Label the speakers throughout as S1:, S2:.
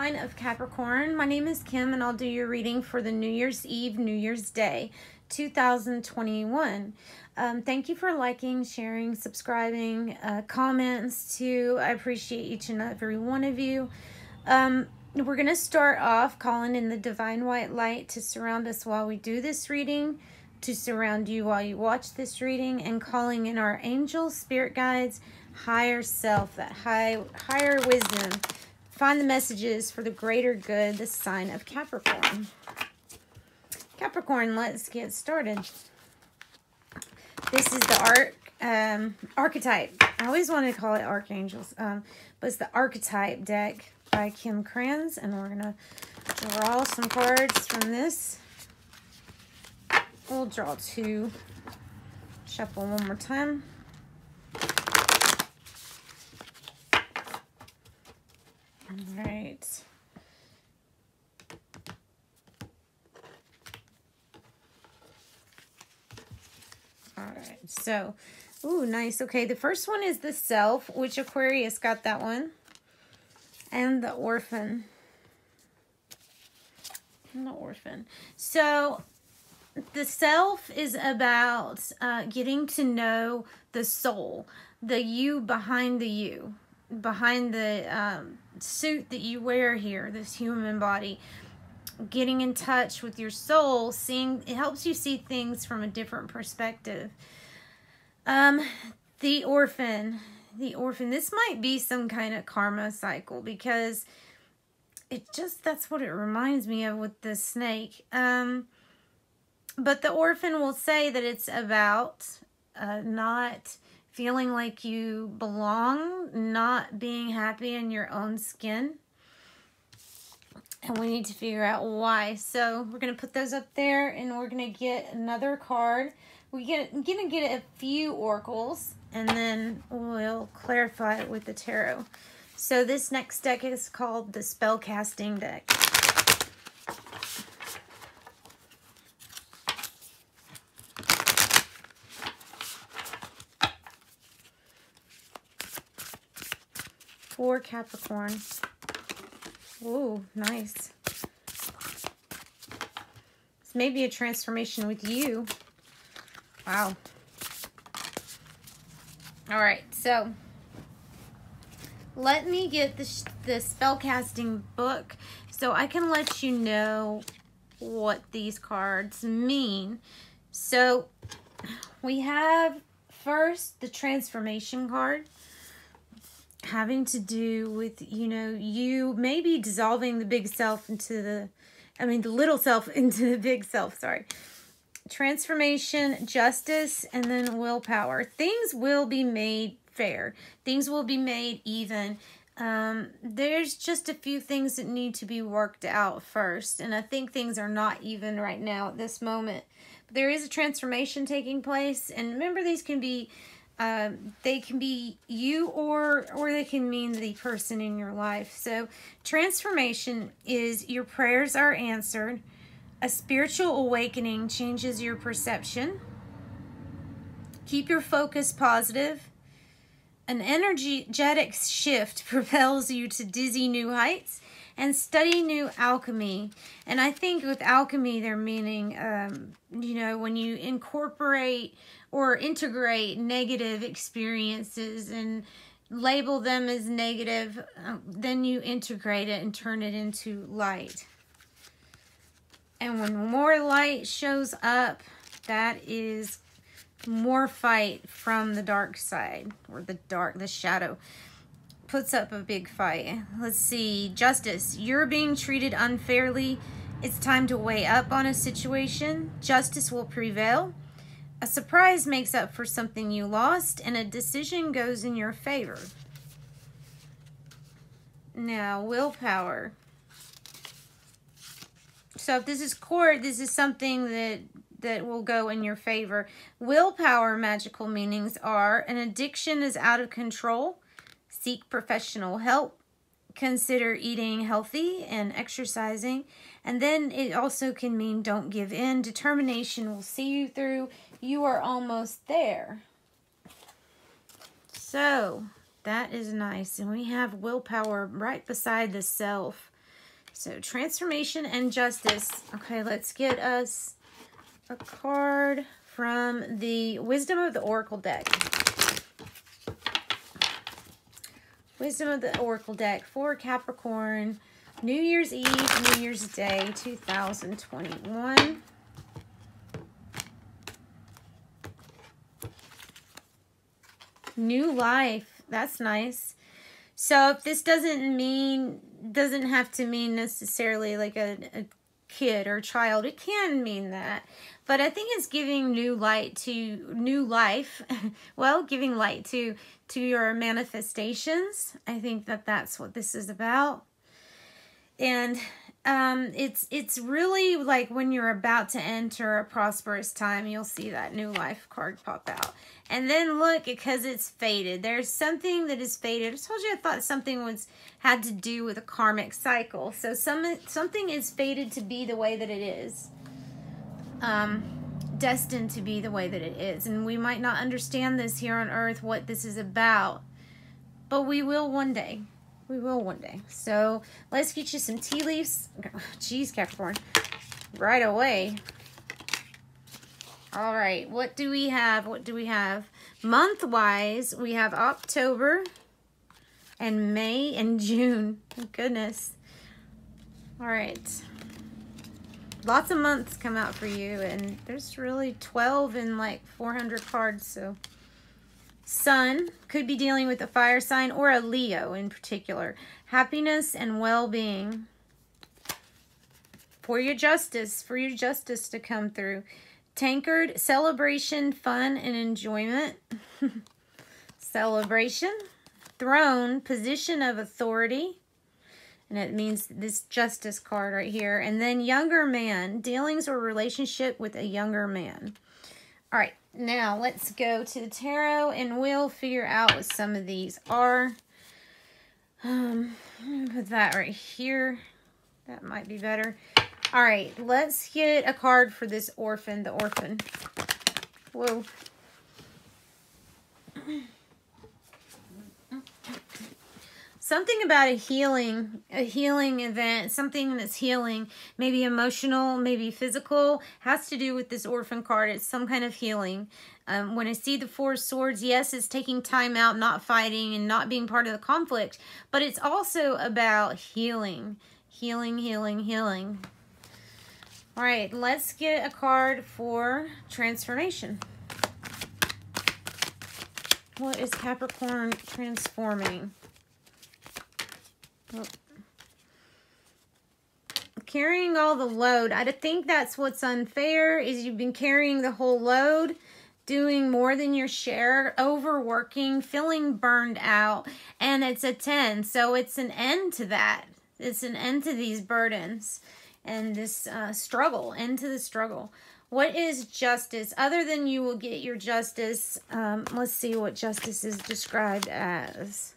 S1: sign of Capricorn. My name is Kim, and I'll do your reading for the New Year's Eve, New Year's Day, 2021. Thank you for liking, sharing, subscribing, comments too. I appreciate each and every one of you. We're going to start off calling in the divine white light to surround us while we do this reading, to surround you while you watch this reading, and calling in our angels, spirit guides, higher self, that higher wisdom. Find the messages for the greater good, the sign of Capricorn. Capricorn, let's get started. This is the archetype. I always wanted to call it archangels, but it's the archetype deck by Kim Kranz, and we're gonna draw some cards from this. We'll draw two. Shuffle one more time. All right. All right. So, ooh, nice. Okay, the first one is the self, which Aquarius got that one. And the orphan. And the orphan. So, the self is about getting to know the soul, the you behind the you, behind the suit that you wear here, this human body. Getting in touch with your soul, it helps you see things from a different perspective. The orphan, this might be some kind of karma cycle, because that's what it reminds me of with the snake. But the orphan will say that it's about not feeling like you belong, not being happy in your own skin. And we need to figure out why. So we're going to put those up there, and we're going to get another card. We're going to get a few oracles, and then we'll clarify it with the tarot. So this next deck is called the Spellcasting deck. For Capricorn. Ooh, nice. This may be a transformation with you. Wow. All right, so let me get the spellcasting book so I can let you know what these cards mean. So we have first the transformation card, having to do with, you maybe dissolving the big self into the little self into the big self, sorry. Transformation, justice, and then willpower. Things will be made fair. Things will be made even. There's just a few things that need to be worked out first, and I think things are not even right now at this moment. But there is a transformation taking place, and remember, these can be they can be you or they can mean the person in your life. So transformation is your prayers are answered. A spiritual awakening changes your perception. Keep your focus positive. An energetic shift propels you to dizzy new heights. And study new alchemy. And I think with alchemy, they're meaning, when you incorporate or integrate negative experiences and label them as negative, then you integrate it and turn it into light. And when more light shows up, that is more fight from the dark side, or the shadow. Puts up a big fight. Let's see. Justice. You're being treated unfairly. It's time to weigh up on a situation. Justice will prevail. A surprise makes up for something you lost, and a decision goes in your favor. Now, willpower. So if this is court, this is something that will go in your favor. Willpower magical meanings are: an addiction is out of control. Seek professional help. Consider eating healthy and exercising. And then it also can mean don't give in. Determination will see you through. You are almost there. So that is nice. And we have willpower right beside the self. So transformation and justice. Okay, let's get us a card from the Wisdom of the Oracle deck. Wisdom of the Oracle deck for Capricorn, New Year's Eve, New Year's Day, 2021. New life. That's nice. So if this doesn't have to mean necessarily like a kid or child. It can mean that. But I think it's giving new life. Well, giving light to your manifestations. I think that that's what this is about. And it's really like when you're about to enter a prosperous time, you'll see that new life card pop out. And then look, because it's faded. There's something that is faded. I told you I thought something had to do with a karmic cycle. So something is fated to be the way that it is. Destined to be the way that it is. And we might not understand this here on earth, what this is about. But we will one day. We will one day. So let's get you some tea leaves. Geez, Capricorn. Right away. All right. What do we have? What do we have? Month-wise, we have October and May and June. Thank goodness. All right. Lots of months come out for you. And there's really 12 in like 400 cards. So Sun could be dealing with a fire sign or a Leo in particular. Happiness and well-being. For your justice to come through. Tankard, celebration, fun, and enjoyment. Celebration. Throne, position of authority. And it means this justice card right here. And then younger man, dealings or relationship with a younger man. All right, now let's go to the tarot and we'll figure out what some of these are. Put that right here. That might be better. All right, let's get a card for this orphan, the orphan. Whoa. Something about a healing event, something that's healing, maybe emotional, maybe physical, has to do with this orphan card. It's some kind of healing. When I see the Four of Swords, yes, it's taking time out, not fighting, and not being part of the conflict. But it's also about healing. Healing, healing, healing. All right, let's get a card for transformation. What is Capricorn transforming? Oh. Carrying all the load. I think that's what's unfair, is you've been carrying the whole load, doing more than your share, overworking, feeling burned out, and it's a 10. So it's an end to that. It's an end to these burdens and this struggle, end to the struggle. What is justice? Other than you will get your justice, let's see what justice is described as.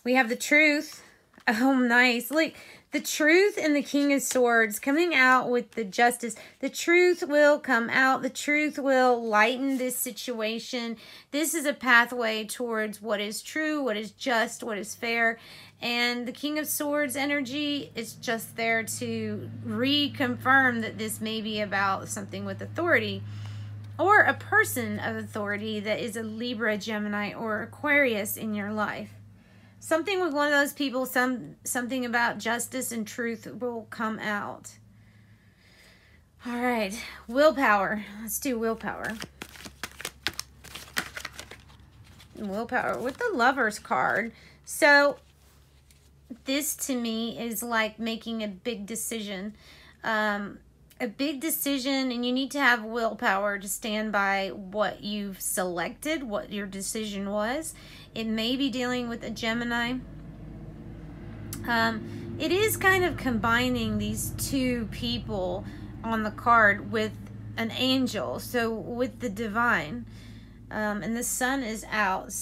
S1: We have the truth. Oh, nice. Look, the truth and the King of Swords coming out with the justice. The truth will come out. The truth will lighten this situation. This is a pathway towards what is true, what is just, what is fair. And the King of Swords energy is just there to reconfirm that this may be about something with authority or a person of authority that is a Libra, Gemini, or Aquarius in your life. Something with one of those people, something about justice and truth will come out. All right, willpower. Let's do willpower. Willpower with the Lovers card. So this to me is like making a big decision. A big decision, and you need to have willpower to stand by what you've selected, what your decision was. It may be dealing with a Gemini. It is kind of combining these two people on the card with an angel, so with the divine. And the sun is out,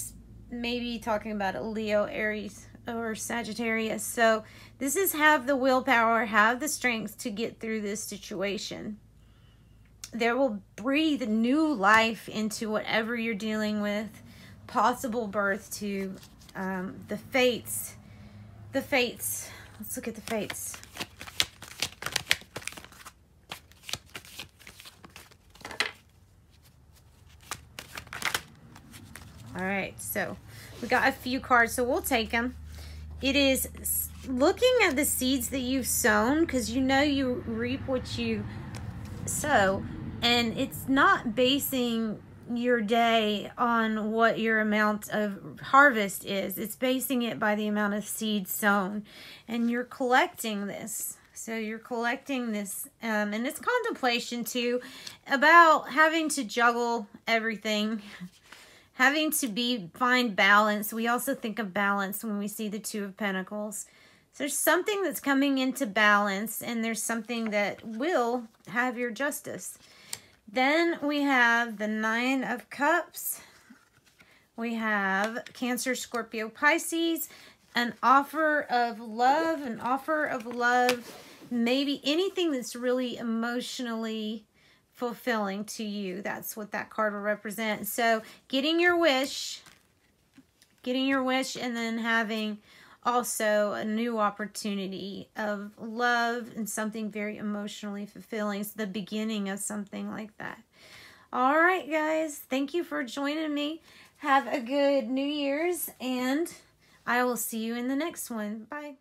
S1: maybe talking about a Leo, Aries, or Sagittarius. So this is have the willpower, have the strength to get through this situation. There will breathe new life into whatever you're dealing with. Possible birth to the fates Let's look at the fates. All right, so we got a few cards, so we'll take them. It is looking at the seeds that you've sown, because you know you reap what you sow, and it's not basing your day on what your amount of harvest is. It's basing it by the amount of seeds sown, and you're collecting this. So you're collecting this, and it's contemplation too, about having to juggle everything, having to find balance. We also think of balance when we see the Two of Pentacles. So there's something that's coming into balance, and there's something that will have your justice. Then we have the Nine of Cups. We have Cancer, Scorpio, Pisces. An offer of love, maybe anything that's really emotionally fulfilling to you. That's what that card will represent. So getting your wish, and then having also a new opportunity of love and something very emotionally fulfilling. It's the beginning of something like that. All right, guys. Thank you for joining me. Have a good New Year's, and I will see you in the next one. Bye.